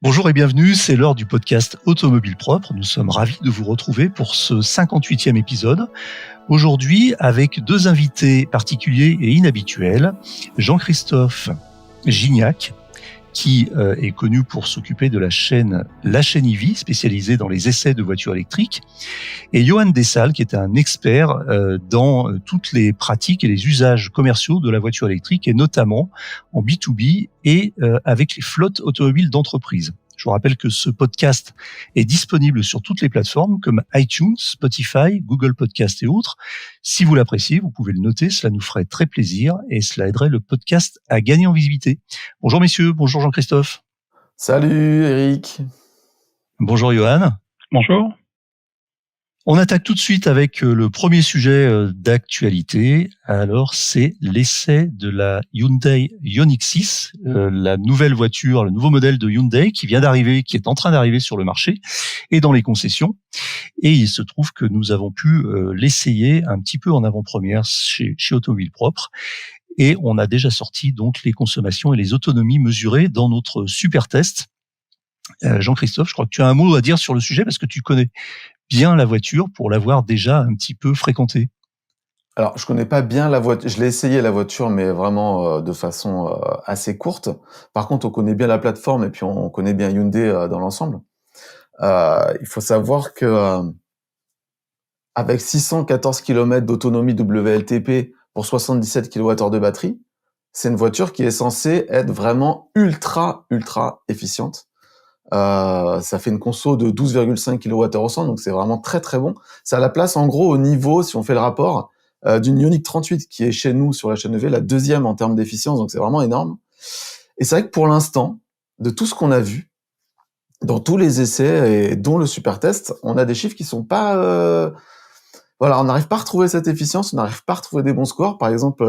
Bonjour et bienvenue, c'est l'heure du podcast Automobile Propre. Nous sommes ravis de vous retrouver pour ce 58e épisode. Aujourd'hui, avec deux invités particuliers et inhabituels, Jean-Christophe Gignac, qui est connu pour s'occuper de la chaîne EV, spécialisée dans les essais de voitures électriques, et Johan Dessal, qui est un expert dans toutes les pratiques et les usages commerciaux de la voiture électrique, et notamment en B2B et avec les flottes automobiles d'entreprise. Je vous rappelle que ce podcast est disponible sur toutes les plateformes comme iTunes, Spotify, Google Podcast et autres. Si vous l'appréciez, vous pouvez le noter, cela nous ferait très plaisir et cela aiderait le podcast à gagner en visibilité. Bonjour messieurs, bonjour Jean-Christophe. Salut Eric. Bonjour Johan. Bonjour. On attaque tout de suite avec le premier sujet d'actualité. Alors, c'est l'essai de la Hyundai Ioniq 6, la nouvelle voiture, le nouveau modèle de Hyundai qui vient d'arriver, qui est en train d'arriver sur le marché et dans les concessions. Et il se trouve que nous avons pu l'essayer un petit peu en avant-première chez Automobile Propre. Et on a déjà sorti donc les consommations et les autonomies mesurées dans notre super test. Jean-Christophe, je crois que tu as un mot à dire sur le sujet parce que tu connais bien la voiture pour l'avoir déjà un petit peu fréquentée. Alors, je connais pas bien la voiture. Je l'ai essayé la voiture, mais vraiment de façon assez courte. Par contre, on connaît bien la plateforme et puis on connaît bien Hyundai dans l'ensemble. Il faut savoir que avec 614 km d'autonomie WLTP pour 77 kWh de batterie, c'est une voiture qui est censée être vraiment ultra efficiente. Ça fait une conso de 12,5 kWh au 100, donc c'est vraiment très très bon. Ça a la place en gros au niveau, si on fait le rapport, d'une Ioniq 38 qui est chez nous sur la chaîne EV, la deuxième en termes d'efficience, donc c'est vraiment énorme. Et c'est vrai que pour l'instant, de tout ce qu'on a vu, dans tous les essais et dont le super test, on a des chiffres qui sont pas... Voilà, on n'arrive pas à retrouver cette efficience, on n'arrive pas à retrouver des bons scores. Par exemple,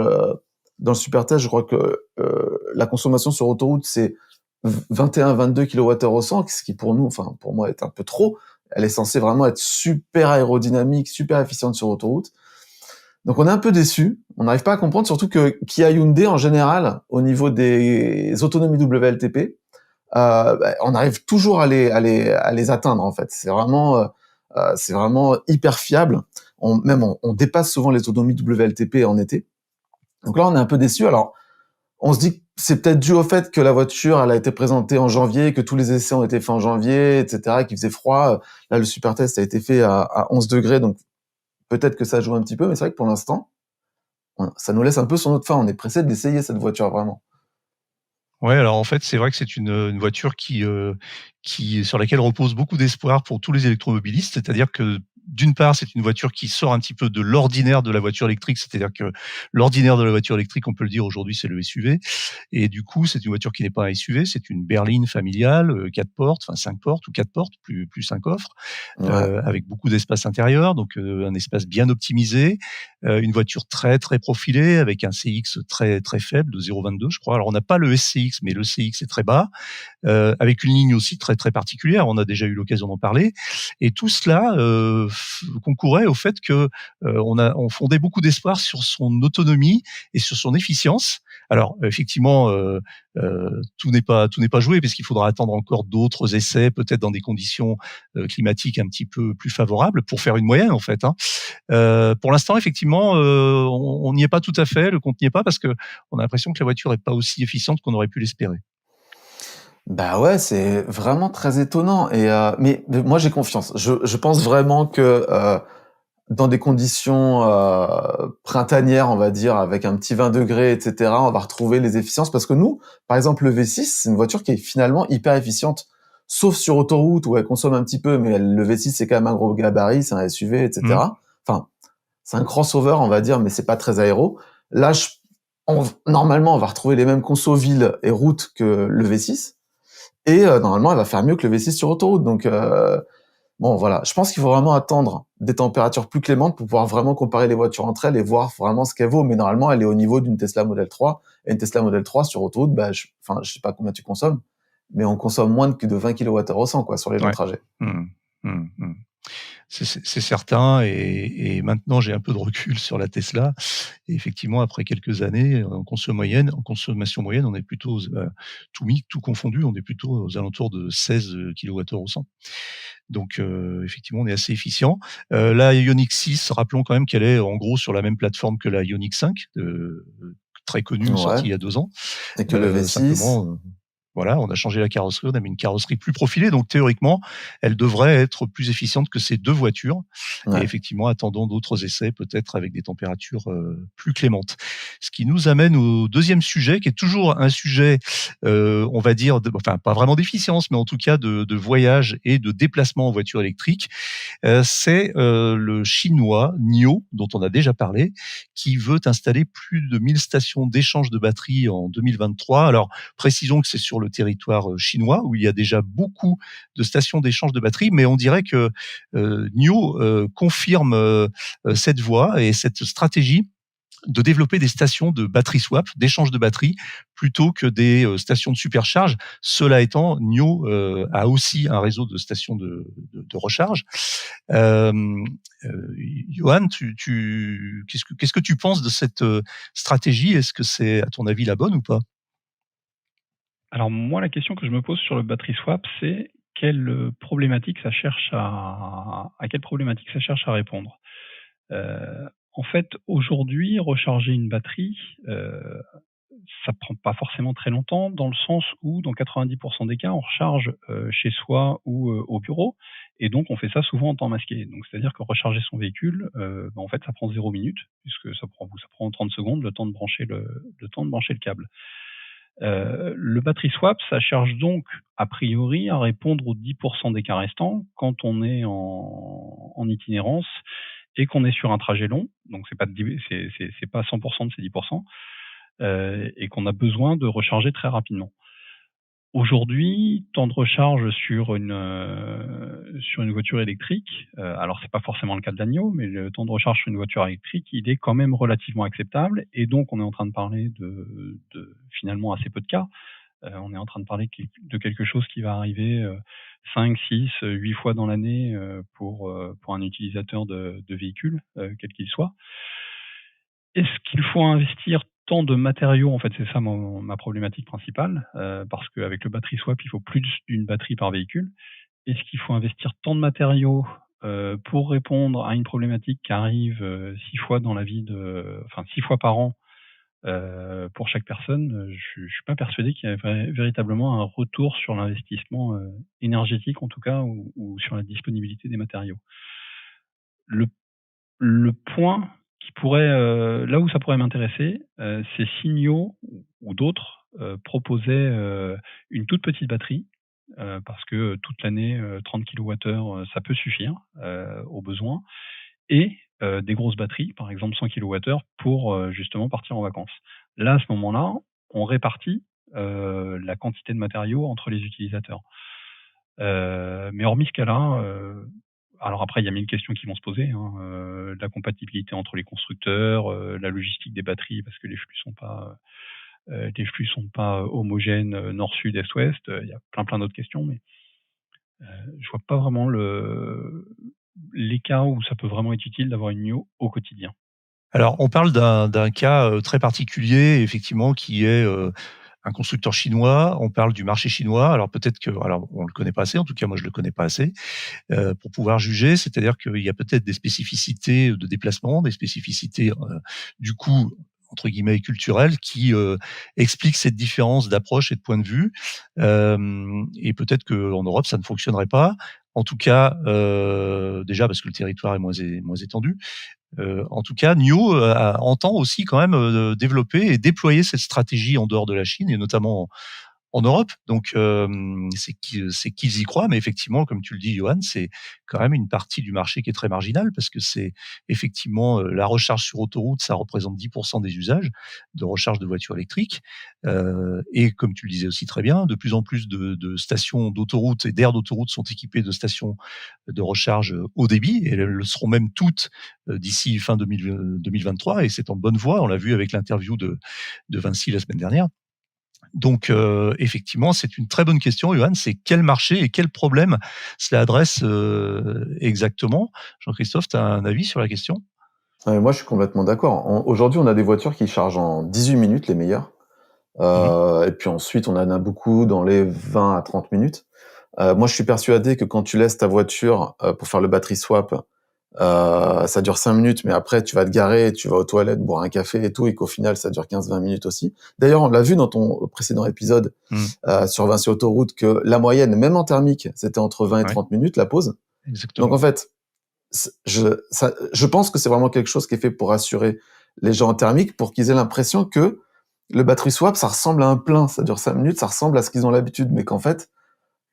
dans le super test, je crois que la consommation sur autoroute, c'est 21-22 kWh au 100, ce qui pour nous, enfin pour moi, est un peu trop. Elle est censée vraiment être super aérodynamique, super efficiente sur autoroute. Donc on est un peu déçus. On n'arrive pas à comprendre, surtout que Kia Hyundai en général, au niveau des autonomies WLTP, on arrive toujours à les atteindre en fait. C'est vraiment hyper fiable. On dépasse souvent les autonomies WLTP en été. Donc là, on est un peu déçus. Alors, on se dit que c'est peut-être dû au fait que la voiture, elle a été présentée en janvier, que tous les essais ont été faits en janvier, etc., qu'il faisait froid. Là, le super test a été fait à 11 degrés, donc peut-être que ça joue un petit peu, mais c'est vrai que pour l'instant, ça nous laisse un peu sur notre faim. On est pressé d'essayer cette voiture, vraiment. Ouais, alors en fait, c'est vrai que c'est une voiture qui sur laquelle repose beaucoup d'espoir pour tous les électromobilistes. C'est-à-dire que d'une part, c'est une voiture qui sort un petit peu de l'ordinaire de la voiture électrique. C'est-à-dire que l'ordinaire de la voiture électrique, on peut le dire aujourd'hui, c'est le SUV. Et du coup, c'est une voiture qui n'est pas un SUV, c'est une berline familiale, 4 portes, enfin 5 portes ou 4 portes, plus 5 coffres, Ouais. avec beaucoup d'espace intérieur, donc un espace bien optimisé, une voiture très très profilée avec un CX très très faible de 0,22 je crois. Alors on n'a pas le SCX, mais le CX est très bas, avec une ligne aussi très très particulière. On a déjà eu l'occasion d'en parler, et tout cela concourait au fait que on fondait beaucoup d'espoir sur son autonomie et sur son efficience. Alors effectivement, tout n'est pas joué parce qu'il faudra attendre encore d'autres essais, peut-être dans des conditions climatiques un petit peu plus favorables pour faire une moyenne en fait. Pour l'instant, effectivement, on n'y est pas tout à fait, le compte n'y est pas parce que on a l'impression que la voiture est pas aussi efficiente qu'on aurait pu l'espérer. Bah ouais, c'est vraiment très étonnant. Mais moi j'ai confiance. Je pense vraiment que dans des conditions printanières, on va dire, avec un petit 20 degrés, etc., on va retrouver les efficiences. Parce que nous, par exemple, le V6, c'est une voiture qui est finalement hyper efficiente, sauf sur autoroute où elle consomme un petit peu, mais le V6, c'est quand même un gros gabarit, c'est un SUV, etc. Enfin, c'est un crossover, on va dire, mais c'est pas très aéro. Là, normalement, on va retrouver les mêmes consos ville et route que le V6. Et normalement, elle va faire mieux que le V6 sur autoroute. Donc, bon, voilà. Je pense qu'il faut vraiment attendre des températures plus clémentes pour pouvoir vraiment comparer les voitures entre elles et voir vraiment ce qu'elle vaut. Mais normalement, elle est au niveau d'une Tesla Model 3. Et une Tesla Model 3 sur autoroute, je sais pas combien tu consommes, mais on consomme moins que de 20 kWh au 100, quoi, sur les longs trajets. C'est certain et maintenant j'ai un peu de recul sur la Tesla et effectivement après quelques années en consommation moyenne, on est plutôt tout confondu, on est plutôt aux alentours de 16 kWh au 100. Donc effectivement, on est assez efficient. La Ioniq 6, rappelons quand même qu'elle est en gros sur la même plateforme que la Ioniq 5, très connue, Ouais, sortie il y a 2 ans. et que le V6. Simplement, voilà, on a changé la carrosserie, on a mis une carrosserie plus profilée, donc théoriquement, elle devrait être plus efficiente que ces 2 voitures et Ouais. effectivement, attendons d'autres essais, peut-être avec des températures, plus clémentes. Ce qui nous amène au deuxième sujet, qui est toujours un sujet, on va dire enfin, pas vraiment d'efficience, mais en tout cas de voyage et de déplacement en voiture électrique. C'est le chinois NIO, dont on a déjà parlé, qui veut installer plus de 1000 stations d'échange de batteries en 2023. Alors, précisons que c'est sur le territoire chinois, où il y a déjà beaucoup de stations d'échange de batteries, mais on dirait que NIO confirme cette voie et cette stratégie de développer des stations de batterie swap, d'échange de batteries, plutôt que des stations de supercharge. Cela étant, NIO a aussi un réseau de stations de recharge. Euh, Johan, qu'est-ce que tu penses de cette stratégie? Est-ce que c'est, à ton avis, la bonne ou pas? Alors moi, la question que je me pose sur le battery swap, c'est quelle problématique ça cherche à quelle problématique ça cherche à répondre. En fait, aujourd'hui, recharger une batterie, ça prend pas forcément très longtemps, dans le sens où, dans 90% des cas, on recharge chez soi ou au bureau, et donc on fait ça souvent en temps masqué. Donc c'est-à-dire que recharger son véhicule, en fait, ça prend 0 minute, puisque ça prend 30 secondes, le temps de brancher le câble. Le battery swap, ça cherche donc a priori à répondre aux 10% des cas restants quand on est en itinérance et qu'on est sur un trajet long, donc c'est pas 100% de ces 10%, et qu'on a besoin de recharger très rapidement. Aujourd'hui, temps de recharge sur une voiture électrique, alors c'est pas forcément le cas de l'Agno, mais le temps de recharge sur une voiture électrique, il est quand même relativement acceptable, et donc on est en train de parler de finalement assez peu de cas. On est en train de parler de quelque chose qui va arriver 5, 6, 8 fois dans l'année pour un utilisateur de véhicule, quel qu'il soit. Est-ce qu'il faut investir tant de matériaux? En fait, c'est ça ma problématique principale, parce qu'avec le battery swap, il faut plus d'une batterie par véhicule. Est-ce qu'il faut investir tant de matériaux pour répondre à une problématique qui arrive 6 fois dans la vie 6 fois par an pour chaque personne? Je suis pas persuadé qu'il y ait véritablement un retour sur l'investissement énergétique, en tout cas, ou sur la disponibilité des matériaux. Le le point qui pourrait, là où ça pourrait m'intéresser, c'est si NIO ou d'autres proposaient une toute petite batterie, parce que toute l'année, 30 kWh, ça peut suffire aux besoins, et des grosses batteries, par exemple 100 kWh, pour justement partir en vacances. Là, à ce moment-là, on répartit la quantité de matériaux entre les utilisateurs. Mais hormis ce cas-là, alors après, il y a 1000 questions qui vont se poser, hein, la compatibilité entre les constructeurs, la logistique des batteries, parce que les flux sont pas homogènes, nord-sud, est-ouest. Il y a plein d'autres questions, mais je vois pas vraiment les cas où ça peut vraiment être utile d'avoir une NIO au quotidien. Alors, on parle d'un cas très particulier, effectivement, qui est un constructeur chinois. On parle du marché chinois. Alors peut-être que, alors on le connaît pas assez. En tout cas, moi je le connais pas assez pour pouvoir juger. C'est-à-dire qu'il y a peut-être des spécificités de déplacement, des spécificités du coup entre guillemets culturelles qui expliquent cette différence d'approche et de point de vue. Et peut-être qu'en Europe ça ne fonctionnerait pas. En tout cas, déjà parce que le territoire est moins étendu. En tout cas, NIO entend aussi quand même développer et déployer cette stratégie en dehors de la Chine et notamment en Europe. Donc, c'est qu'ils y croient, mais effectivement, comme tu le dis, Johan, c'est quand même une partie du marché qui est très marginale parce que c'est effectivement la recharge sur autoroute, ça représente 10% des usages de recharge de voitures électriques. Et comme tu le disais aussi très bien, de plus en plus de stations d'autoroute et d'aires d'autoroute sont équipées de stations de recharge haut débit et elles le seront même toutes d'ici fin 2023 et c'est en bonne voie. On l'a vu avec l'interview de Vinci la semaine dernière. Donc, effectivement, c'est une très bonne question, Johan. C'est quel marché et quel problème cela adresse exactement? Jean-Christophe, tu as un avis sur la question? Moi, je suis complètement d'accord. Aujourd'hui, on a des voitures qui chargent en 18 minutes, les meilleures. Mmh. Et puis ensuite, on en a beaucoup dans les 20 à 30 minutes. Moi, je suis persuadé que quand tu laisses ta voiture pour faire le battery swap, ça dure 5 minutes, mais après, tu vas te garer, tu vas aux toilettes, boire un café et tout, et qu'au final, ça dure 15-20 minutes aussi. D'ailleurs, on l'a vu dans ton précédent épisode Mmh. sur Vinci Autoroute que la moyenne, même en thermique, c'était entre 20 et Ouais, 30 minutes, la pause. Donc en exactement. fait, je pense que c'est vraiment quelque chose qui est fait pour rassurer les gens en thermique, pour qu'ils aient l'impression que le battery swap, ça ressemble à un plein, ça dure 5 minutes, ça ressemble à ce qu'ils ont l'habitude, mais qu'en fait,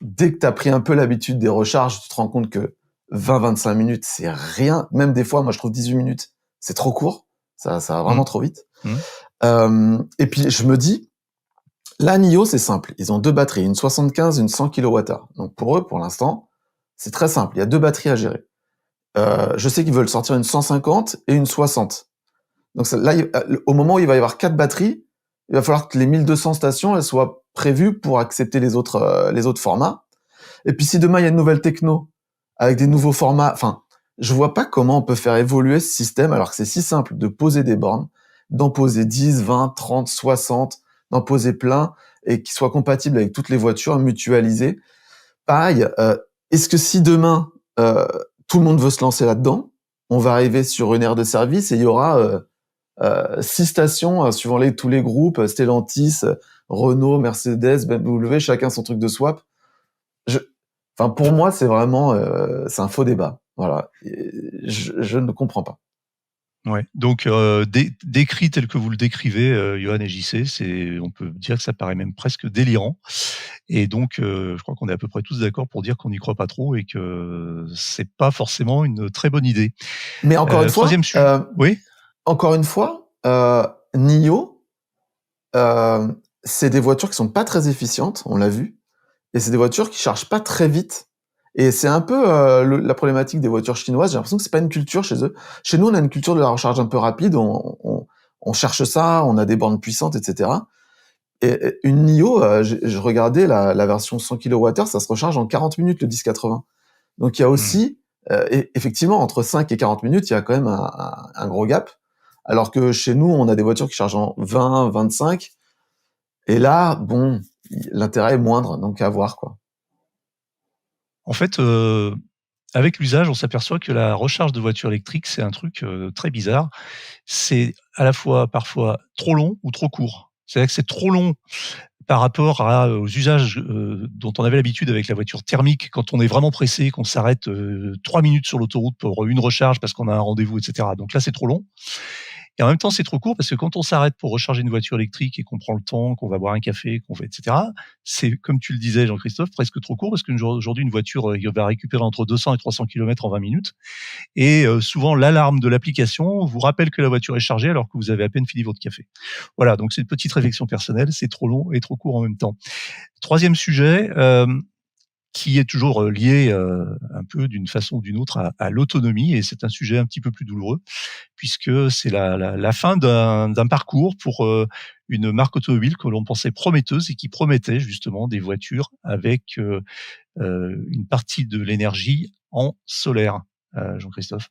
dès que tu as pris un peu l'habitude des recharges, tu te rends compte que 20-25 minutes, c'est rien. Même des fois, moi, je trouve 18 minutes, c'est trop court. Ça va Mmh. vraiment trop vite. Mmh. Et puis, je me dis, la NIO, c'est simple. Ils ont 2 batteries, une 75, une 100 kWh. Donc, pour eux, pour l'instant, c'est très simple. Il y a 2 batteries à gérer. Je sais qu'ils veulent sortir une 150 et une 60. Donc, là, au moment où il va y avoir 4 batteries, il va falloir que les 1200 stations, elles soient prévues pour accepter les autres formats. Et puis si demain il y a une nouvelle techno avec des nouveaux formats, enfin, je vois pas comment on peut faire évoluer ce système alors que c'est si simple de poser des bornes, d'en poser 10, 20, 30, 60, d'en poser plein et qui soient compatibles avec toutes les voitures, mutualisées. Pareil, est-ce que si demain tout le monde veut se lancer là-dedans, on va arriver sur une aire de service et il y aura 6 stations suivant tous les groupes, Stellantis, Renault, Mercedes, BMW, chacun son truc de swap. Enfin, pour moi, c'est vraiment, c'est un faux débat. Voilà. Je ne comprends pas. Ouais. Donc, décrit tel que vous le décrivez, Johan et JC, on peut dire que ça paraît même presque délirant. Et donc, je crois qu'on est à peu près tous d'accord pour dire qu'on n'y croit pas trop et que c'est pas forcément une très bonne idée. Mais encore une fois, 3e su oui? NIO, c'est des voitures qui sont pas très efficientes, on l'a vu, et c'est des voitures qui chargent pas très vite. Et c'est un peu la problématique des voitures chinoises. J'ai l'impression que c'est pas une culture chez eux. Chez nous, on a une culture de la recharge un peu rapide. On cherche ça, on a des bornes puissantes, etc. Et une NIO, je regardais la version 100 kWh, ça se recharge en 40 minutes le 1080. Donc il y a Mmh. aussi, effectivement, entre 5 et 40 minutes, il y a quand même un gros gap. Alors que chez nous, on a des voitures qui chargent en 20, 25. Et là, bon, l'intérêt est moindre, donc à voir, quoi. En fait, avec l'usage, on s'aperçoit que la recharge de voiture électrique, c'est un truc, très bizarre. C'est à la fois, parfois, trop long ou trop court. C'est-à-dire que c'est trop long par rapport aux usages, dont on avait l'habitude avec la voiture thermique, quand on est vraiment pressé, qu'on s'arrête, 3 minutes sur l'autoroute pour une recharge parce qu'on a un rendez-vous et cetera. Donc là, c'est trop long. Et en même temps, c'est trop court parce que quand on s'arrête pour recharger une voiture électrique et qu'on prend le temps, qu'on va boire un café, qu'on fait et cetera, c'est comme tu le disais Jean-Christophe, presque trop court parce qu'aujourd'hui une voiture, va récupérer entre 200 et 300 kilomètres en 20 minutes et souvent l'alarme de l'application vous rappelle que la voiture est chargée alors que vous avez à peine fini votre café. Voilà, donc c'est une petite réflexion personnelle, c'est trop long et trop court en même temps. 3e sujet, qui est toujours lié un peu d'une façon ou d'une autre à l'autonomie, et c'est un sujet un petit peu plus douloureux puisque c'est la fin d'un parcours pour une marque automobile que l'on pensait prometteuse et qui promettait justement des voitures avec une partie de l'énergie en solaire. Jean-Christophe?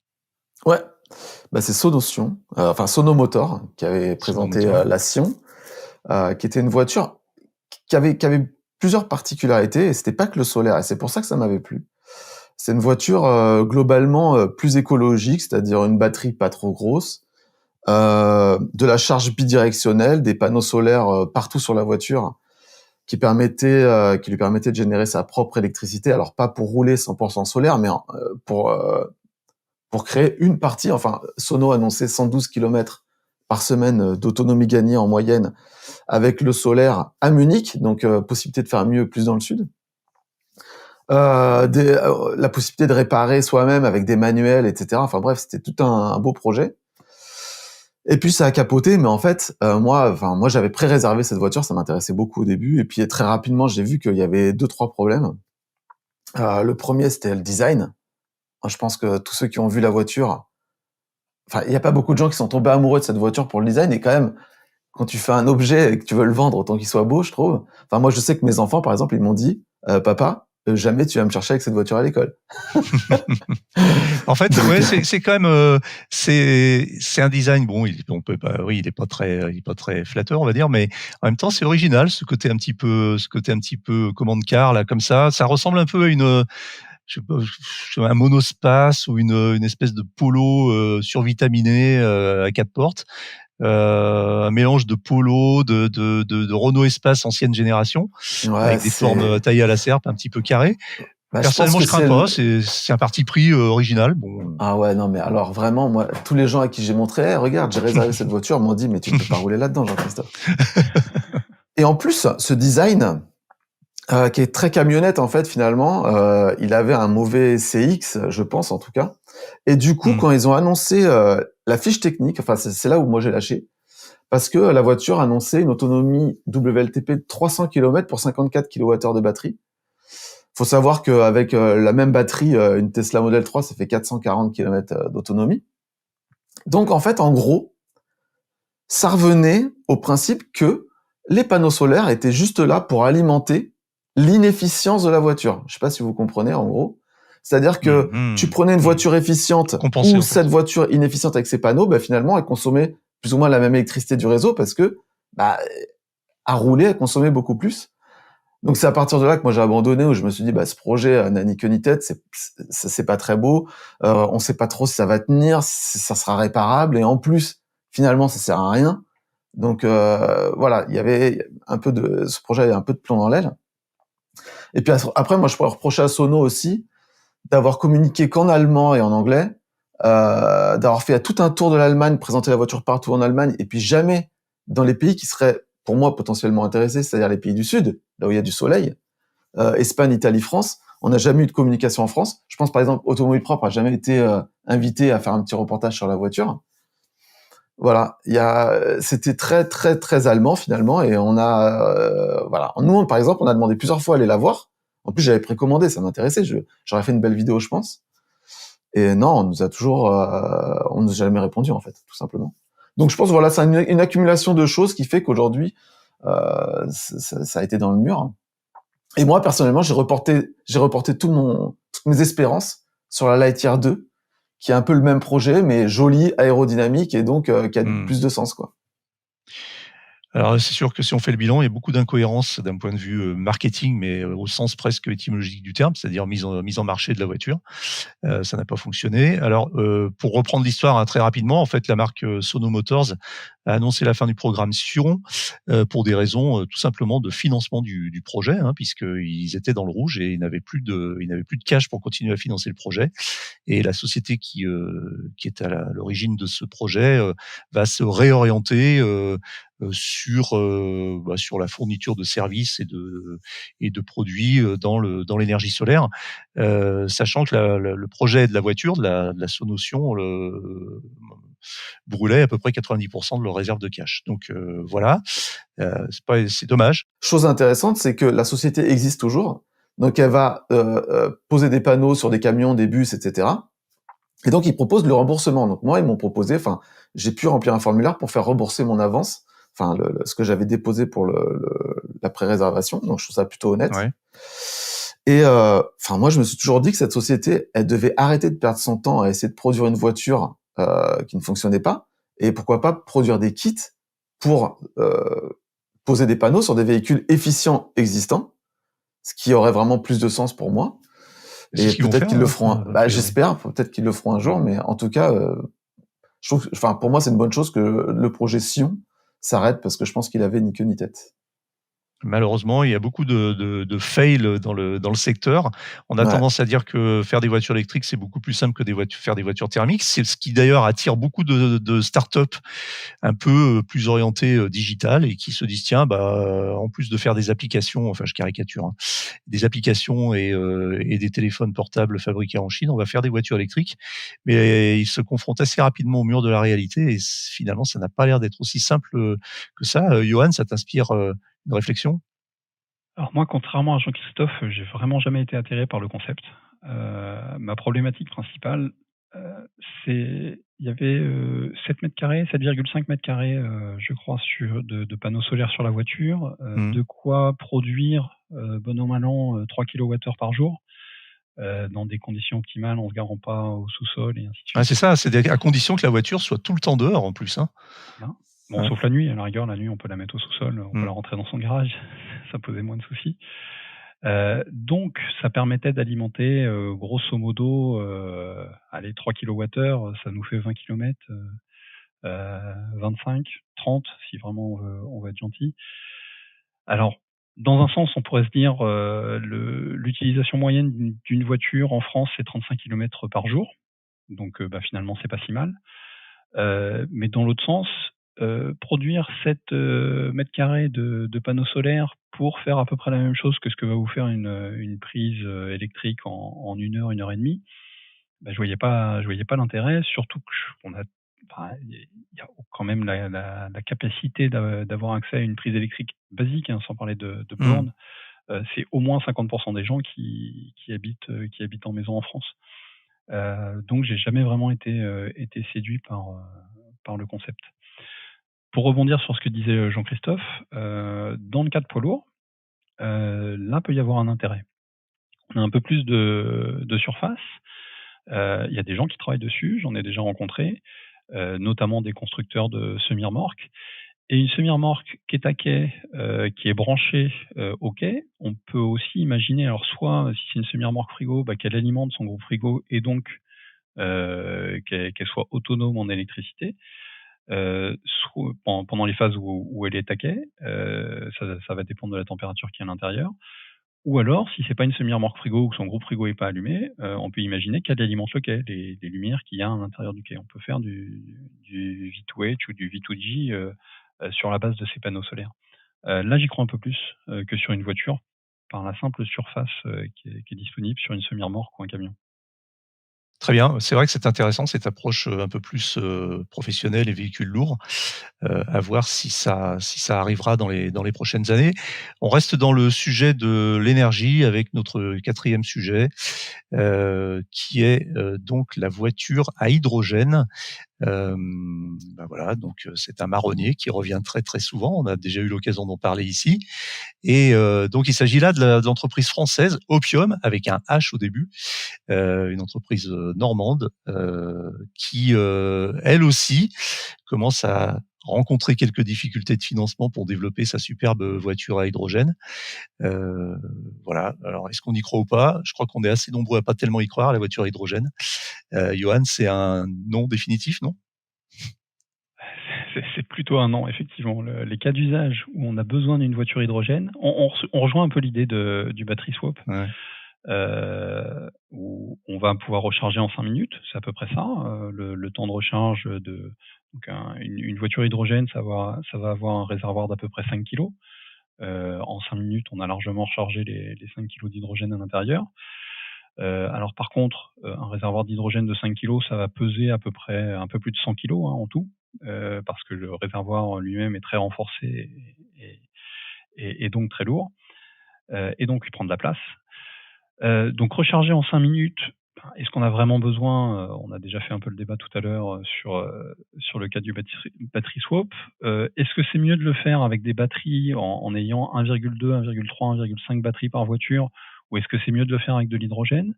Ouais, bah, c'est Sonotion, enfin Sonomotor, qui avait présenté Moteur. la Sion, qui était une voiture qui avait plusieurs particularités, et c'était pas que le solaire, et c'est pour ça que ça m'avait plu. C'est une voiture globalement plus écologique, c'est-à-dire une batterie pas trop grosse, de la charge bidirectionnelle, des panneaux solaires partout sur la voiture, qui lui permettait de générer sa propre électricité. Alors pas pour rouler 100% solaire, mais pour créer une partie. Enfin, Sono annonçait 112 km par semaine d'autonomie gagnée en moyenne avec le solaire à Munich, donc possibilité de faire mieux plus dans le sud. La possibilité de réparer soi-même avec des manuels, etc. Enfin bref, c'était tout un beau projet. Et puis ça a capoté, mais en fait, moi j'avais pré-réservé cette voiture, ça m'intéressait beaucoup au début, et puis très rapidement j'ai vu qu'il y avait 2-3 problèmes. Le premier, c'était le design. Je pense que tous ceux qui ont vu la voiture, enfin il y a pas beaucoup de gens qui sont tombés amoureux de cette voiture pour le design, et quand même quand tu fais un objet et que tu veux le vendre, autant qu'il soit beau, je trouve. Enfin, moi, je sais que mes enfants, par exemple, ils m'ont dit, papa, jamais tu vas me chercher avec cette voiture à l'école. En fait, Donc, ouais, c'est quand même c'est un design bon, on peut pas, oui, il est pas très flatteur, on va dire, mais en même temps, c'est original ce côté un petit peu commande car là comme ça ressemble un peu à une je sais pas, un monospace ou une espèce de polo survitaminé à quatre portes. Un mélange de polo, de Renault Espace ancienne génération, ouais, avec des formes taillées à la serpe, un petit peu carrées. bah, je pense Personnellement, que je crains c'est pas. C'est un parti pris original. Bon. ah ouais, non, mais alors vraiment, moi, tous les gens à qui j'ai montré, hey, regarde, j'ai réservé cette voiture, m'ont dit, mais tu peux pas rouler là-dedans, Jean-Christophe. Et en plus, ce design, qui est très camionnette, en fait, finalement, il avait un mauvais CX, je pense, en tout cas. Et du coup, Hmm. quand ils ont annoncé la fiche technique, enfin, c'est là où moi j'ai lâché, parce que la voiture annonçait une autonomie WLTP de 300 km pour 54 kWh de batterie. Faut savoir qu'avec la même batterie, une Tesla Model 3, ça fait 440 km d'autonomie. Donc, en fait, en gros, ça revenait au principe que les panneaux solaires étaient juste là pour alimenter l'inefficience de la voiture. Je sais pas si vous comprenez, en gros. C'est-à-dire que tu prenais une voiture efficiente Compenser, ou en fait. cette voiture inefficiente avec ses panneaux, bah, finalement, elle consommait plus ou moins la même électricité du réseau parce que, bah, à rouler, elle consommait beaucoup plus. Donc c'est à partir de là que moi j'ai abandonné, où je me suis dit, bah, ce projet n'a ni queue ni tête, c'est pas très beau, on sait pas trop si ça va tenir, si ça sera réparable, et en plus, finalement, ça sert à rien. Donc voilà, il y avait un peu de ce projet avait un peu de plomb dans l'aile. Et puis après, moi je pourrais reprocher à Sono aussi d'avoir communiqué qu'en allemand et en anglais, d'avoir fait tout un tour de l'Allemagne, présenter la voiture partout en Allemagne, et puis jamais dans les pays qui seraient pour moi potentiellement intéressés, c'est-à-dire les pays du Sud, là où il y a du soleil, Espagne, Italie, France. On n'a jamais eu de communication en France. Je pense par exemple Automobile Propre a jamais été invité à faire un petit reportage sur la voiture. Voilà, c'était très très très allemand finalement, et on a voilà. Nous, par exemple, on a demandé plusieurs fois à aller la voir. En plus, j'avais précommandé, ça m'intéressait. J'aurais fait une belle vidéo, je pense. Et non, on nous a jamais répondu en fait, tout simplement. Donc je pense voilà, c'est une accumulation de choses qui fait qu'aujourd'hui, ça a été dans le mur. Et moi, personnellement, j'ai reporté toutes mes espérances sur la Lightyear 2, qui est un peu le même projet, mais joli, aérodynamique, et donc qui a Hmm. plus de sens, quoi. Alors c'est sûr que si on fait le bilan, il y a beaucoup d'incohérences d'un point de vue marketing, mais au sens presque étymologique du terme, c'est-à-dire mise en marché de la voiture. Ça n'a pas fonctionné. Alors, pour reprendre l'histoire très rapidement, en fait, la marque Sono Motors a annoncé la fin du programme Sion pour des raisons tout simplement de financement du projet, hein, puisqu'ils étaient dans le rouge et ils n'avaient plus de cash pour continuer à financer le projet. Et la société qui est à l'origine de ce projet va se réorienter sur la fourniture de services et de produits dans l'énergie solaire, sachant que le projet de la voiture, de la Sonotion, brûlait à peu près 90% de leur réserve de cash. Donc voilà, c'est dommage. Chose intéressante, c'est que la société existe toujours. Donc elle va poser des panneaux sur des camions, des bus, etc. Et donc ils proposent le remboursement. Donc moi, ils m'ont proposé, enfin, j'ai pu remplir un formulaire pour faire rembourser mon avance, enfin ce que j'avais déposé pour la pré-réservation. Donc je trouve ça plutôt honnête. Ouais. Et enfin moi, je me suis toujours dit que cette société, elle devait arrêter de perdre son temps à essayer de produire une voiture qui ne fonctionnait pas, et pourquoi pas produire des kits pour poser des panneaux sur des véhicules efficients existants, ce qui aurait vraiment plus de sens pour moi. C'est Et ce qu'ils vont peut-être faire, qu'ils le hein, feront. a Bah, priori. j'espère. Peut-être qu'ils le feront un jour, Ouais. mais en tout cas, je trouve, enfin, pour moi, c'est une bonne chose que le projet Sion s'arrête, parce que je pense qu'il avait ni queue ni tête. Malheureusement, il y a beaucoup de fails dans le secteur. On a Ouais. tendance à dire que faire des voitures électriques, c'est beaucoup plus simple que faire des voitures thermiques. C'est ce qui d'ailleurs attire beaucoup de start-up un peu plus orientées digitales et qui se disent tiens, bah, en plus de faire des applications, enfin je caricature, hein, des applications et des téléphones portables fabriqués en Chine, on va faire des voitures électriques. Mais ils se confrontent assez rapidement au mur de la réalité et finalement, ça n'a pas l'air d'être aussi simple que ça. Johan, ça t'inspire une réflexion? Alors moi, contrairement à Jean-Christophe, j'ai vraiment jamais été attiré par le concept. Ma problématique principale, c'est il y avait 7 mètres carrés, 7,5 mètres carrés, je crois, de panneaux solaires sur la voiture, de quoi produire, bon an mal an, 3 kWh par jour, dans des conditions optimales, en se garant pas au sous-sol et ainsi de Ah, suite. c'est ça, à condition que la voiture soit tout le temps dehors en plus. Hein. Voilà. Bon, Ouais. sauf la nuit, à la rigueur, la nuit, on peut la mettre au sous-sol, on peut la rentrer dans son garage, ça posait moins de soucis. Donc, ça permettait d'alimenter, grosso modo, allez, 3 kWh, ça nous fait 20 km, 25, 30, si vraiment on veut être gentil. Alors, dans un sens, on pourrait se dire, l'utilisation moyenne d'une voiture en France, c'est 35 km par jour. Donc, finalement, c'est pas si mal. Mais dans l'autre sens, produire 7 mètres carrés de panneaux solaires pour faire à peu près la même chose que ce que va vous faire une prise électrique en 1 heure, 1 heure et demie, je voyais pas l'intérêt, surtout qu'on a, il y a quand même la capacité d'avoir accès à une prise électrique basique, hein, sans parler de bornes. C'est au moins 50% des gens qui habitent en maison en France. Donc j'ai jamais vraiment été séduit par le concept. Pour rebondir sur ce que disait Jean-Christophe, dans le cas de poids lourd, là peut y avoir un intérêt. On a un peu plus de surface. Il y a des gens qui travaillent dessus, j'en ai déjà rencontré, notamment des constructeurs de semi-remorques. Et une semi-remorque qui est à quai, qui est branchée au quai, on peut aussi imaginer, alors soit si c'est une semi-remorque frigo, qu'elle alimente son groupe frigo et donc qu'elle soit autonome en électricité, pendant les phases où elle est à quai, ça va dépendre de la température qui est à l'intérieur. Ou alors, si c'est pas une semi-remorque frigo ou que son groupe frigo est pas allumé, on peut imaginer qu'elle alimente le quai, les lumières qu'il y a à l'intérieur du quai. On peut faire du V2H ou du V2G sur la base de ces panneaux solaires. Là, j'y crois un peu plus que sur une voiture, par la simple surface qui est disponible sur une semi-remorque ou un camion. Très bien, c'est vrai que c'est intéressant cette approche, un peu plus, professionnelle et véhicules lourds. À voir si ça arrivera dans les prochaines années. On reste dans le sujet de l'énergie avec notre quatrième sujet, qui est, donc la voiture à hydrogène. Voilà, donc c'est un marronnier qui revient très, très souvent. On a déjà eu l'occasion d'en parler ici et donc il s'agit là de l'entreprise française Opium avec un H au début, une entreprise, normande, qui, elle aussi commence à rencontrer quelques difficultés de financement pour développer sa superbe voiture à hydrogène. Heu, voilà, alors est-ce qu'on y croit ou pas? Je crois qu'on est assez nombreux à pas tellement y croire à la voiture à hydrogène. Johan, c'est un non définitif, non? C'est plutôt un non, effectivement. Les cas d'usage où on a besoin d'une voiture hydrogène, on rejoint un peu l'idée du battery swap, Ouais. où on va pouvoir recharger en 5 minutes, c'est à peu près ça, le temps de recharge donc une voiture hydrogène, ça va avoir un réservoir d'à peu près 5 kg. En 5 minutes, on a largement rechargé les 5 kg d'hydrogène à l'intérieur. Alors par contre, un réservoir d'hydrogène de 5 kg, ça va peser à peu près un peu plus de 100 kg, hein, en tout, parce que le réservoir lui-même est très renforcé et donc très lourd, et donc il prend de la place. Donc recharger en 5 minutes, est-ce qu'on a vraiment besoin? On a déjà fait un peu le débat tout à l'heure, sur le cas du battery swap. Est-ce que c'est mieux de le faire avec des batteries en ayant 1,2, 1,3, 1,5 batteries par voiture? Ou est-ce que c'est mieux de le faire avec de l'hydrogène?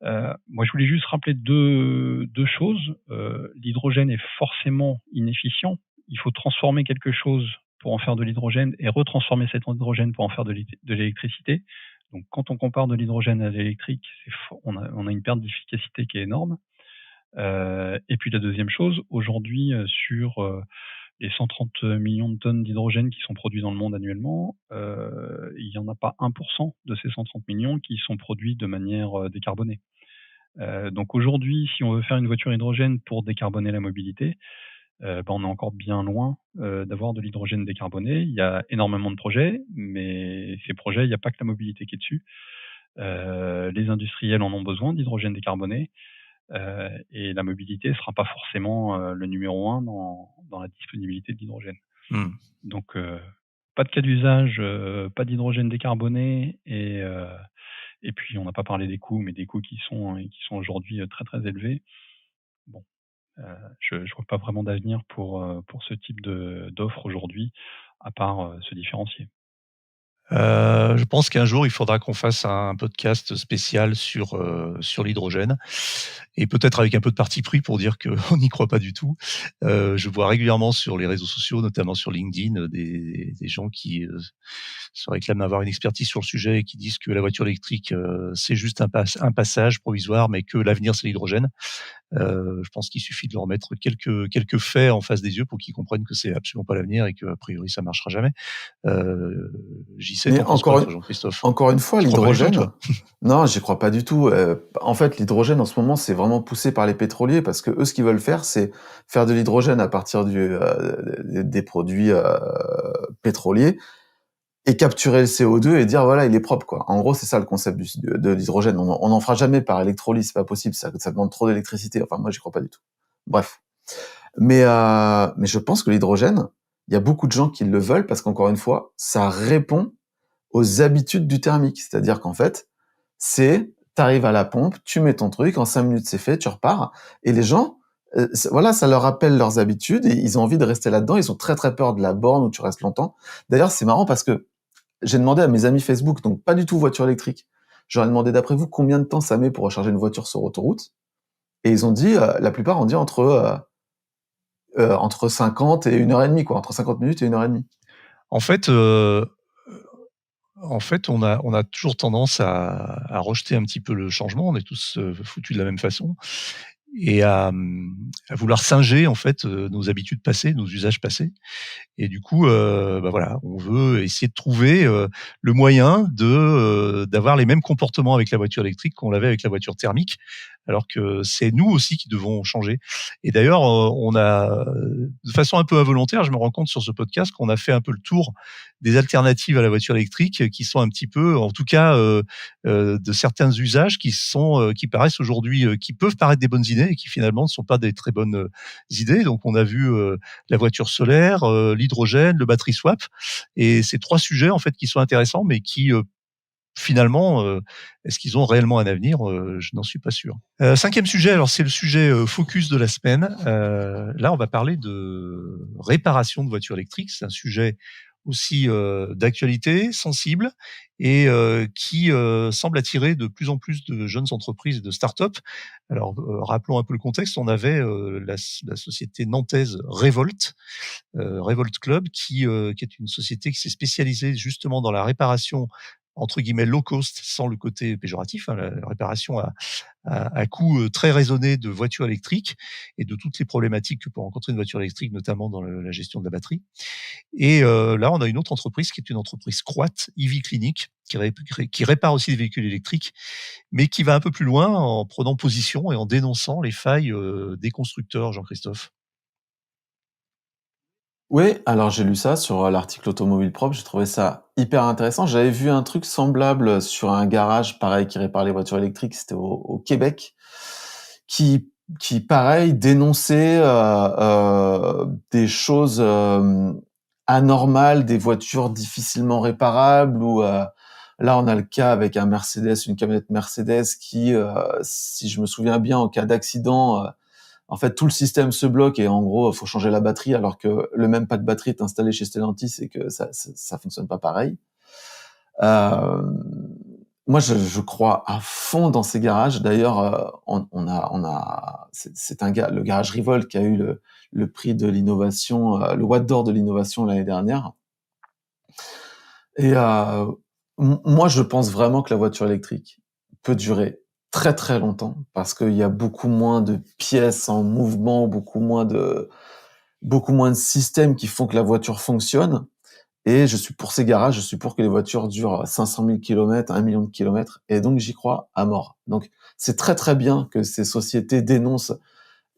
Moi, je voulais juste rappeler deux choses. L'hydrogène est forcément inefficient. Il faut transformer quelque chose pour en faire de l'hydrogène et retransformer cet hydrogène pour en faire de l'électricité. Donc, quand on compare de l'hydrogène à l'électrique, on a une perte d'efficacité qui est énorme. Et puis la deuxième chose, aujourd'hui, sur les 130 millions de tonnes d'hydrogène qui sont produits dans le monde annuellement, il n'y en a pas 1% de ces 130 millions qui sont produits de manière décarbonée. Donc aujourd'hui, si on veut faire une voiture hydrogène pour décarboner la mobilité, on est encore bien loin d'avoir de l'hydrogène décarboné. Il y a énormément de projets, mais ces projets, il n'y a pas que la mobilité qui est dessus. Les industriels en ont besoin d'hydrogène décarboné, et la mobilité ne sera pas forcément le numéro un dans la disponibilité de l'hydrogène. Mmh. Donc pas de cas d'usage, pas d'hydrogène décarboné, et puis on n'a pas parlé des coûts, mais des coûts qui sont aujourd'hui très très élevés. Bon, Je vois pas vraiment d'avenir pour ce type d'offre aujourd'hui, à part se différencier. Je pense qu'un jour, il faudra qu'on fasse un podcast spécial sur l'hydrogène et peut-être avec un peu de parti pris pour dire qu'on n'y croit pas du tout. Je vois régulièrement sur les réseaux sociaux, notamment sur LinkedIn, des gens qui se réclament d'avoir une expertise sur le sujet et qui disent que la voiture électrique, c'est juste un passage provisoire, mais que l'avenir, c'est l'hydrogène. Je pense qu'il suffit de leur mettre quelques faits en face des yeux pour qu'ils comprennent que c'est absolument pas l'avenir et qu'a priori, ça marchera jamais. JC, Mais t'en penses quoi, toi, Jean-Christophe? encore une fois, Tu crois pas du tout, l'hydrogène, toi? non, j'y crois pas du tout. En fait, l'hydrogène en ce moment, c'est vraiment poussé par les pétroliers parce que eux, ce qu'ils veulent faire, c'est faire de l'hydrogène à partir des produits pétroliers et capturer le CO2 et dire voilà, il est propre, quoi. En gros, c'est ça le concept de l'hydrogène. On n'en fera jamais par électrolyse, c'est pas possible, ça demande trop d'électricité. Enfin, moi, j'y crois pas du tout. Bref. Mais je pense que l'hydrogène, il y a beaucoup de gens qui le veulent parce qu'encore une fois, ça répond aux habitudes du thermique. C'est-à-dire qu'en fait, t'arrives à la pompe, tu mets ton truc, en 5 minutes c'est fait, tu repars. Et les gens, voilà, ça leur rappelle leurs habitudes et ils ont envie de rester là-dedans. Ils ont très très peur de la borne où tu restes longtemps. D'ailleurs, c'est marrant parce que j'ai demandé à mes amis Facebook, donc pas du tout voiture électrique, j'aurais demandé d'après vous combien de temps ça met pour recharger une voiture sur autoroute. Et ils ont dit, la plupart ont dit entre 50 et 1h30, quoi, entre 50 minutes et 1h30. En fait, on a toujours tendance à rejeter un petit peu le changement. On est tous foutus de la même façon et à vouloir singer en fait nos habitudes passées, nos usages passés. Et du coup, voilà, on veut essayer de trouver le moyen d'avoir les mêmes comportements avec la voiture électrique qu'on l'avait avec la voiture thermique, alors que c'est nous aussi qui devons changer. Et d'ailleurs, on a, de façon un peu involontaire, je me rends compte sur ce podcast qu'on a fait un peu le tour des alternatives à la voiture électrique, qui sont un petit peu, en tout cas, de certains usages qui paraissent aujourd'hui, qui peuvent paraître des bonnes idées et qui finalement ne sont pas des très bonnes idées. Donc, on a vu la voiture solaire, l'hydrogène, le battery swap, et ces 3 sujets en fait qui sont intéressants, mais qui finalement, est-ce qu'ils ont réellement un avenir? Je n'en suis pas sûr. 5e sujet, alors c'est le sujet focus de la semaine. Là, on va parler de réparation de voitures électriques. C'est un sujet aussi d'actualité, sensible, et qui semble attirer de plus en plus de jeunes entreprises et de start-up. Alors, rappelons un peu le contexte. On avait la société nantaise Revolt, Revolt Club, qui est une société qui s'est spécialisée justement dans la réparation entre guillemets low cost, sans le côté péjoratif, hein, la réparation à coût très raisonné de voitures électriques et de toutes les problématiques que peut rencontrer une voiture électrique, notamment dans la gestion de la batterie. Et là, on a une autre entreprise qui est une entreprise Croate, EV Clinic, qui répare aussi des véhicules électriques, mais qui va un peu plus loin en prenant position et en dénonçant les failles des constructeurs, Jean-Christophe. Oui, alors j'ai lu ça sur l'article Automobile Propre, j'ai trouvé ça hyper intéressant. J'avais vu un truc semblable sur un garage, pareil, qui répare les voitures électriques, c'était au Québec, qui pareil, dénonçait des choses anormales, des voitures difficilement réparables, ou là on a le cas avec un Mercedes, une camionnette Mercedes qui, si je me souviens bien, en cas d'accident, en fait, tout le système se bloque et en gros, il faut changer la batterie alors que le même pack de batterie est installé chez Stellantis et que ça fonctionne pas pareil. Euh, Moi, je crois à fond dans ces garages. D'ailleurs, c'est le garage Revolt qui a eu le prix de l'innovation, le Watt d'or de l'innovation l'année dernière. Et moi, je pense vraiment que la voiture électrique peut durer très très longtemps parce qu'il y a beaucoup moins de pièces en mouvement, beaucoup moins de systèmes qui font que la voiture fonctionne. Et je suis pour ces garages, je suis pour que les voitures durent 500 000 km, 1 million de kilomètres, et donc j'y crois à mort. Donc c'est très très bien que ces sociétés dénoncent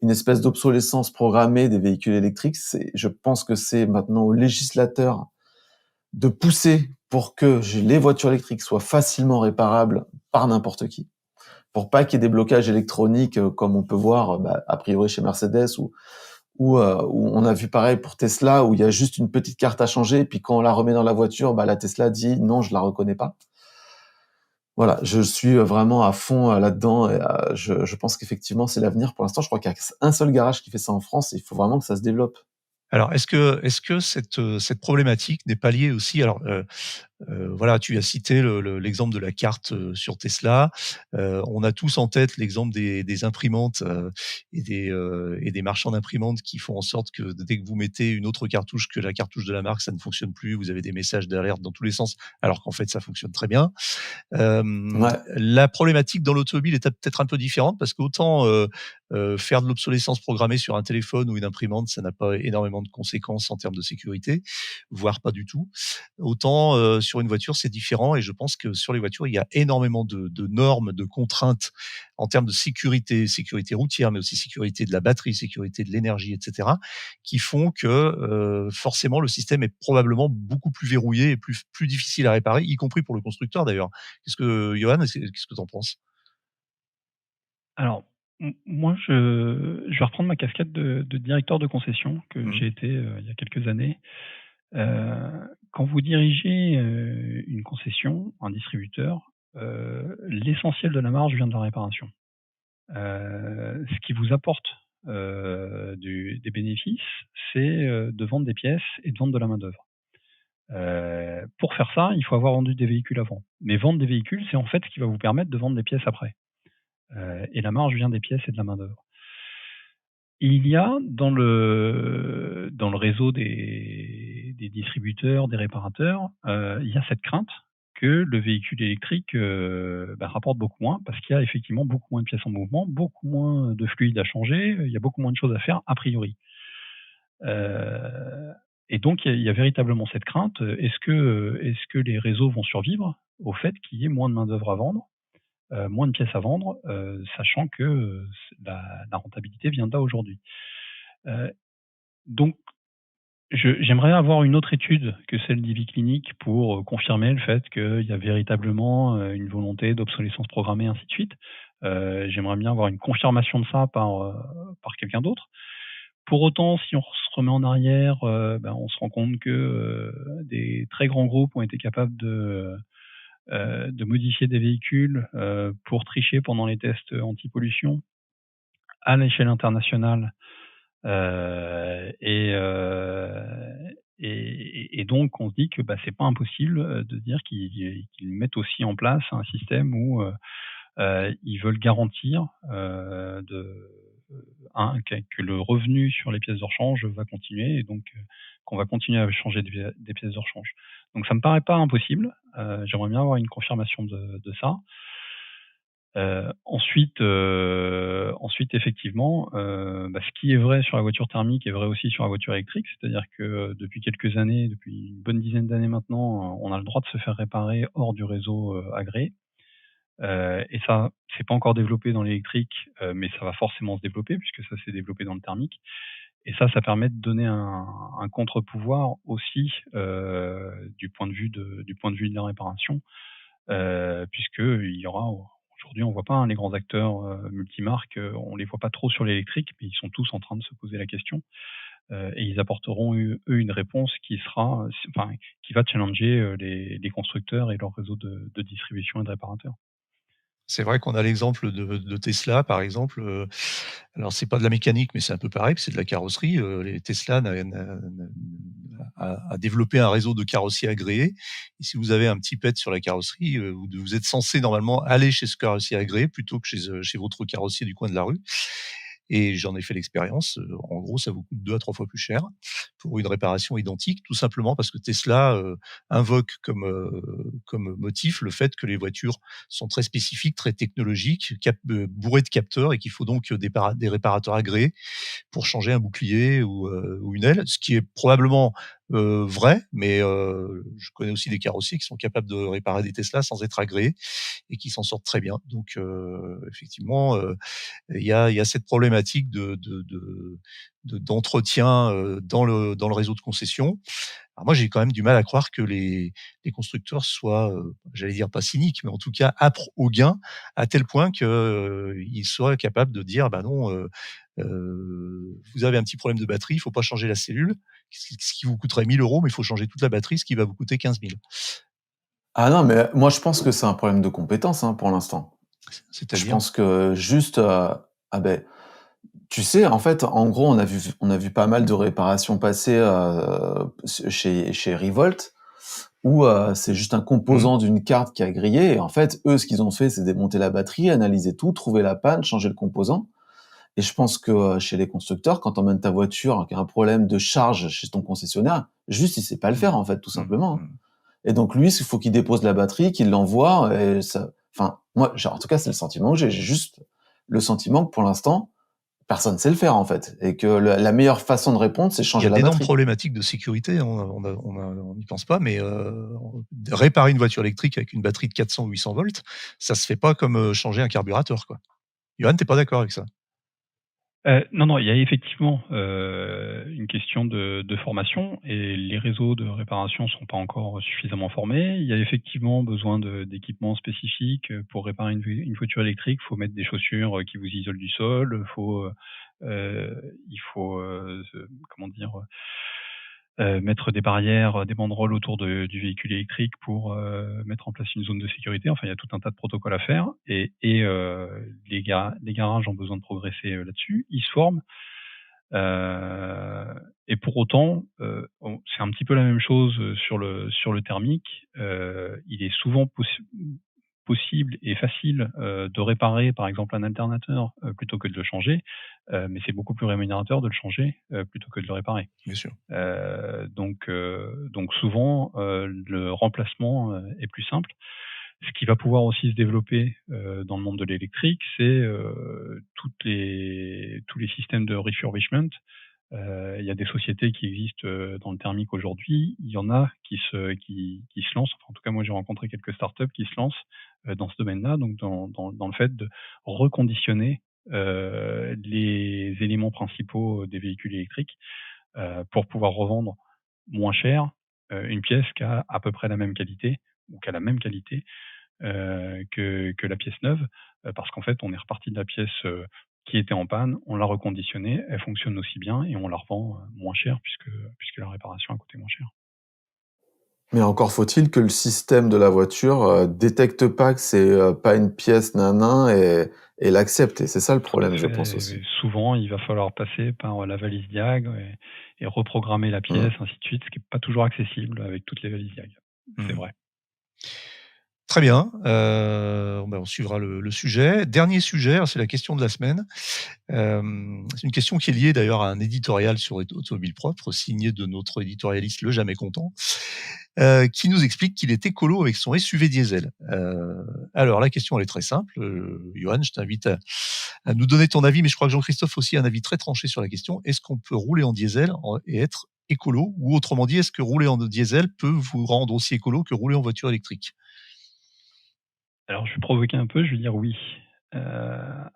une espèce d'obsolescence programmée des véhicules électriques. Je pense que c'est maintenant aux législateurs de pousser pour que les voitures électriques soient facilement réparables par n'importe qui, pour pas qu'il y ait des blocages électroniques comme on peut voir a priori chez Mercedes où on a vu pareil pour Tesla, où il y a juste une petite carte à changer, et puis quand on la remet dans la voiture, la Tesla dit non, je la reconnais pas. Voilà, je suis vraiment à fond, là-dedans et je pense qu'effectivement c'est l'avenir. Pour l'instant, je crois qu'il y a un seul garage qui fait ça en France et il faut vraiment que ça se développe. Alors, est-ce que cette problématique n'est pas liée aussi alors, voilà, tu as cité l'exemple de la carte, sur Tesla. On a tous en tête l'exemple des imprimantes, et des marchands d'imprimantes qui font en sorte que dès que vous mettez une autre cartouche que la cartouche de la marque, ça ne fonctionne plus. Vous avez des messages d'alerte dans tous les sens, alors qu'en fait, ça fonctionne très bien. Ouais, La problématique dans l'automobile est peut-être un peu différente parce qu'autant, faire de l'obsolescence programmée sur un téléphone ou une imprimante, ça n'a pas énormément de conséquences en termes de sécurité, voire pas du tout. Autant, sur une voiture, c'est différent et je pense que sur les voitures, il y a énormément de normes, de contraintes en termes de sécurité, sécurité routière, mais aussi sécurité de la batterie, sécurité de l'énergie et cetera, qui font que, forcément le système est probablement beaucoup plus verrouillé et plus difficile à réparer, y compris pour le constructeur d'ailleurs. Qu'est-ce que Johan, qu'est-ce que tu en penses? Alors, moi, je vais reprendre ma casquette de directeur de concession que Mmh. j'ai été, il y a quelques années. Quand vous dirigez, une concession, un distributeur, l'essentiel de la marge vient de la réparation. Ce qui vous apporte, du des bénéfices, c'est, de vendre des pièces et de vendre de la main-d'œuvre. Pour faire ça, il faut avoir vendu des véhicules avant. Mais vendre des véhicules, c'est en fait ce qui va vous permettre de vendre des pièces après. Et la marge vient des pièces et de la main-d'œuvre. Il y a dans le réseau des distributeurs, des réparateurs, il y a cette crainte que le véhicule électrique, rapporte beaucoup moins parce qu'il y a effectivement beaucoup moins de pièces en mouvement, beaucoup moins de fluides à changer, il y a beaucoup moins de choses à faire a priori. Heu et donc il y a véritablement cette crainte, est-ce que les réseaux vont survivre au fait qu'il y ait moins de main-d'œuvre à vendre, moins de pièces à vendre, sachant que, la rentabilité vient de là aujourd'hui? Heu, donc j'aimerais avoir une autre étude que celle d'Ivy Clinique pour, confirmer le fait qu'il y a véritablement, une volonté d'obsolescence programmée, ainsi de suite. J'aimerais bien avoir une confirmation de ça par quelqu'un d'autre. Pour autant, si on se remet en arrière, on se rend compte que, des très grands groupes ont été capables de modifier des véhicules, pour tricher pendant les tests anti-pollution à l'échelle internationale. Et donc on se dit que, c'est pas impossible, de dire qu'ils mettent aussi en place un système où, ils veulent garantir, que le revenu sur les pièces de rechange va continuer et donc, qu'on va continuer à changer des pièces de rechange. Donc ça me paraît pas impossible, j'aimerais bien avoir une confirmation de ça. Ensuite effectivement, ce qui est vrai sur la voiture thermique est vrai aussi sur la voiture électrique. C'est-à-dire que, depuis quelques années, depuis une bonne dizaine d'années maintenant, on a le droit de se faire réparer hors du réseau, agréé. Et ça, c'est pas encore développé dans l'électrique, mais ça va forcément se développer puisque ça s'est développé dans le thermique. Et ça permet de donner un contre-pouvoir aussi, du point de vue de la réparation, puisqu'il y aura aujourd'hui, on voit pas, hein, les grands acteurs, multimarques, on les voit pas trop sur l'électrique, mais ils sont tous en train de se poser la question, et ils apporteront eux une réponse qui sera, qui va challenger, les constructeurs et leur réseau de distribution et de réparateurs. C'est vrai qu'on a l'exemple de Tesla, par exemple, alors c'est pas de la mécanique, mais c'est un peu pareil, c'est de la carrosserie, les Tesla a développé un réseau de carrossiers agréés et si vous avez un petit pet sur la carrosserie, vous êtes censé normalement aller chez ce carrossier agréé plutôt que chez votre carrossier du coin de la rue et j'en ai fait l'expérience, en gros, ça vous coûte 2 à 3 fois plus cher pour une réparation identique, tout simplement parce que Tesla, invoque comme motif le fait que les voitures sont très spécifiques, très technologiques, bourrées de capteurs et qu'il faut donc des réparateurs agréés pour changer un bouclier ou une aile, ce qui est probablement, vrai, mais je connais aussi des carrossiers qui sont capables de réparer des Tesla sans être agréés et qui s'en sortent très bien. Donc effectivement, il y a cette problématique d'entretien, dans le réseau de concession. Alors moi, j'ai quand même du mal à croire que les constructeurs soient, j'allais dire pas cyniques, mais en tout cas âpres au gain, à tel point que, ils soient capables de dire: «Bah non, vous avez un petit problème de batterie, il faut pas changer la cellule, ce qui vous coûterait 1 000 €, mais il faut changer toute la batterie, ce qui va vous coûter 15 000». Ah non, mais moi je pense que c'est un problème de compétence, hein, pour l'instant. Je C'est-à-dire? pense que juste, ah beh, tu sais, en fait, en gros, on a vu pas mal de réparations passer, chez Revolt où, c'est juste un Mmh. composant d'une carte qui a grillé et en fait, eux, ce qu'ils ont fait, c'est démonter la batterie, analyser tout, trouver la panne, changer le composant et je pense que, chez les constructeurs, quand tu emmènes ta voiture, qu'il y a un problème de charge chez ton concessionnaire, juste, il sait pas le Mmh. faire, en fait, tout Mmh. simplement, hein. Mmh. Et donc lui, il faut qu'il dépose la batterie, qu'il l'envoie et ça enfin, moi, genre, en tout cas, c'est le sentiment que j'ai. J'ai juste le sentiment que pour l'instant, personne sait le faire, en fait et que la meilleure façon de répondre, c'est Il y a changer la d'énormes batterie. problématiques de sécurité, hein, on n'y pense pas, mais réparer une voiture électrique avec une batterie de 400 ou 800 volts, ça se fait pas comme, changer un carburateur, quoi. Johan, tu es pas d'accord avec ça? Non, non, il y a effectivement, une question de formation et les réseaux de réparation sont pas encore suffisamment formés. Il y a effectivement besoin d'équipements spécifiques, pour réparer une voiture électrique. Il faut mettre des chaussures, qui vous isolent du sol, il faut, comment dire? Mettre des barrières, des banderoles autour du véhicule électrique pour, mettre en place une zone de sécurité. Enfin, il y a tout un tas de protocoles à faire les garages ont besoin de progresser, là-dessus. Ils se forment, et pour autant, c'est un petit peu la même chose, sur le thermique. Il est souvent possible et facile, de réparer, par exemple, un alternateur, plutôt que de le changer, mais c'est beaucoup plus rémunérateur de le changer, plutôt que de le réparer. Bien sûr. Donc souvent, le remplacement, est plus simple. Ce qui va pouvoir aussi se développer, dans le monde de l'électrique, c'est, tous les systèmes de refurbishment. Il y a des sociétés qui existent, dans le thermique aujourd'hui. Il y en a qui se lancent, enfin, en tout cas, moi, j'ai rencontré quelques startups qui se lancent, dans ce domaine-là, donc dans le fait de reconditionner, les éléments principaux des véhicules électriques, pour pouvoir revendre moins cher, une pièce qui a à peu près la même qualité ou qui a la même qualité, que la pièce neuve, parce qu'en fait, on est reparti de la pièce, qui était en panne, on l'a reconditionnée, elle fonctionne aussi bien et on la revend, moins cher puisque la réparation a coûté moins cher. Mais encore faut-il que le système de la voiture, détecte pas que c'est, pas une pièce nin et l'accepte et c'est ça le Tout à problème, je pense fait, aussi. souvent, il va falloir passer par, la valise Diag et reprogrammer la pièce, Mmh. ainsi de suite, ce qui est pas toujours accessible avec toutes les valises Diag. C'est Mmh. vrai. Très bien, on suivra le sujet. Dernier sujet, c'est la question de la semaine. C'est une question qui est liée d'ailleurs à un éditorial sur Automobile Propre, signé de notre éditorialiste Le Jamais Content, qui nous explique qu'il est écolo avec son SUV diesel. Alors la question elle est très simple, Johan, je t'invite à nous donner ton avis, mais je crois que Jean-Christophe aussi a un avis très tranché sur la question. Est-ce qu'on peut rouler en diesel et être écolo? Ou autrement dit, est-ce que rouler en diesel peut vous rendre aussi écolo que rouler en voiture électrique? Alors, je vais provoquer un peu, je vais dire oui. Heu,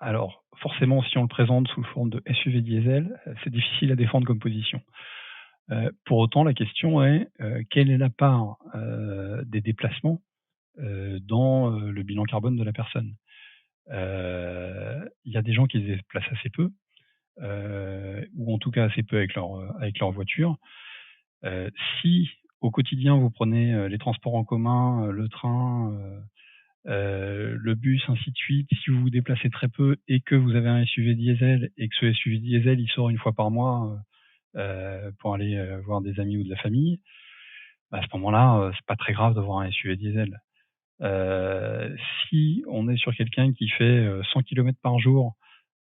alors, forcément, si on le présente sous forme de SUV diesel, c'est difficile à défendre comme position. Pour autant, la question est, quelle est la part, des déplacements, dans, le bilan carbone de la personne? Il y a des gens qui se déplacent assez peu, ou en tout cas assez peu avec leur voiture. Heu, Si au quotidien vous prenez, les transports en commun, le train, le bus, ainsi de suite, si vous vous déplacez très peu et que vous avez un SUV diesel et que ce SUV diesel, il sort une fois par mois, pour aller, voir des amis ou de la famille, bah, à ce moment-là, c'est pas très grave d'avoir un SUV diesel. Heu, Si on est sur quelqu'un qui fait, 100 kilomètres par jour,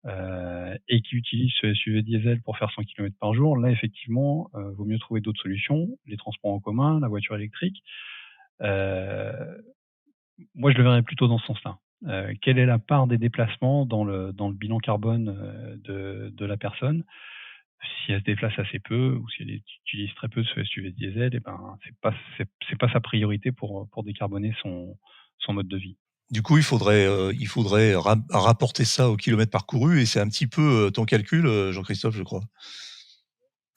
et qui utilise ce SUV diesel pour faire 100 kilomètres par jour, là effectivement, vaut mieux trouver d'autres solutions, les transports en commun, la voiture électrique. Heu Moi, je le verrais plutôt dans ce sens-là. Quelle est la part des déplacements dans le bilan carbone, de la personne? Si elle se déplace assez peu ou si elle utilise très peu ce SUV diesel et ben, c'est pas sa priorité pour décarboner son mode de vie. Du coup, il faudrait rapporter ça au kilomètre parcouru et c'est un petit peu, ton calcul, Jean-Christophe, je crois?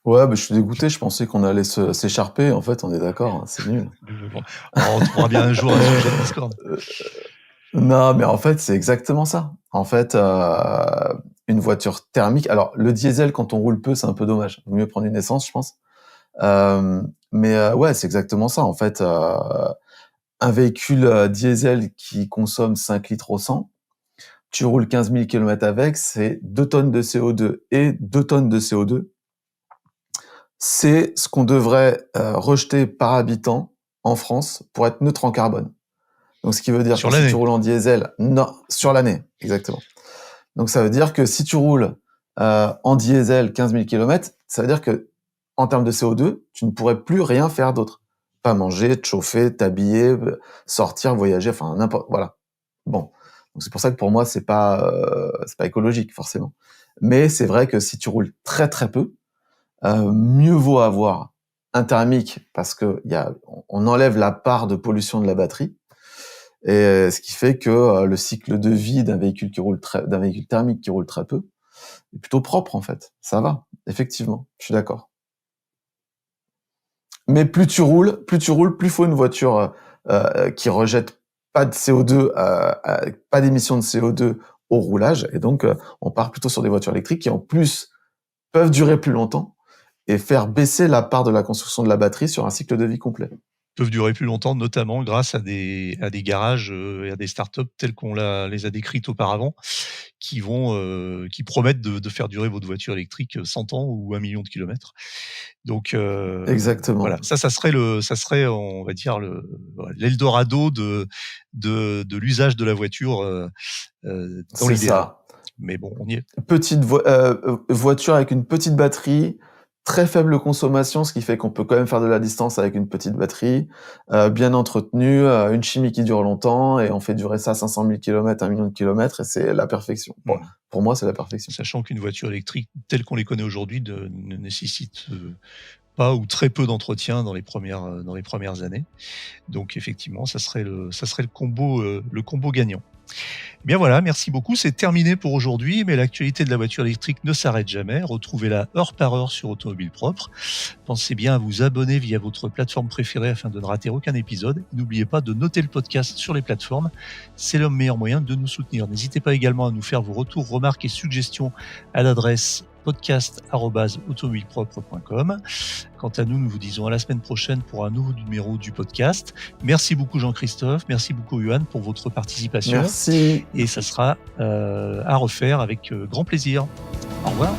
Ouais, je suis dégoûté, je pensais qu'on allait s'écharper, en fait, on est d'accord, hein, c'est nul. Bon, on trouvera bien un jour un sujet de discorde. Non, mais en fait, c'est exactement ça. En fait, une voiture thermique alors le diesel quand on roule peu, c'est un peu dommage. Vaut mieux prendre une essence, je pense. Ouais, c'est exactement ça. En fait, un véhicule diesel qui consomme 5 litres au 100, tu roules 15 000 km avec, c'est 2 tonnes de CO2 et 2 tonnes de CO2. C'est ce qu'on devrait rejeter par habitant en France pour être neutre en carbone. Donc, ce qui veut dire Sur que si l'année. tu roules en diesel, non, sur l'année, exactement. Donc, ça veut dire que si tu roules en diesel 15 000 km, ça veut dire que en termes de CO2, tu ne pourrais plus rien faire d'autre. Pas manger, te chauffer, t'habiller, sortir, voyager, enfin n'importe. Voilà. Bon, donc c'est pour ça que pour moi c'est pas écologique forcément. Mais c'est vrai que si tu roules très très peu, mieux vaut avoir un thermique parce que on enlève la part de pollution de la batterie. Et ce qui fait que le cycle de vie d'un véhicule thermique qui roule très peu est plutôt propre en fait. Ça va, effectivement, je suis d'accord. Mais plus tu roules, plus faut une voiture qui rejette pas de CO2, pas d'émissions de CO2 au roulage. Et donc, on part plutôt sur des voitures électriques qui en plus peuvent durer plus longtemps et faire baisser la part de la construction de la batterie sur un cycle de vie complet. Peuvent durer plus longtemps, notamment grâce à des garages et à des startups telles qu'on les a décrites auparavant, qui promettent de faire durer votre voiture électrique 100 ans ou 1 million de kilomètres. Donc Exactement. voilà, ça serait, on va dire l'Eldorado de l'usage de la voiture dans l'idéal. Ça. Mais bon, on y est. Petite voiture avec une petite batterie, très faible consommation, ce qui fait qu'on peut quand même faire de la distance avec une petite batterie, bien entretenue, une chimie qui dure longtemps, et on fait durer ça 500 000 km, 1 million de kilomètres, et c'est la perfection. Bon, pour moi, c'est la perfection. Sachant qu'une voiture électrique telle qu'on les connaît aujourd'hui ne nécessite pas ou très peu d'entretien dans les premières années. Donc effectivement, ça serait le combo gagnant. Bien voilà, merci beaucoup. C'est terminé pour aujourd'hui, mais l'actualité de la voiture électrique ne s'arrête jamais. Retrouvez-la heure par heure sur Automobile Propre. Pensez bien à vous abonner via votre plateforme préférée afin de ne rater aucun épisode. N'oubliez pas de noter le podcast sur les plateformes. C'est le meilleur moyen de nous soutenir. N'hésitez pas également à nous faire vos retours, remarques et suggestions à l'adresse podcast@automobilepropre.com. Quant à nous, nous vous disons à la semaine prochaine pour un nouveau numéro du podcast. Merci beaucoup Jean-Christophe, merci beaucoup Johan pour votre participation. Merci. Et ça sera à refaire avec grand plaisir. Au revoir.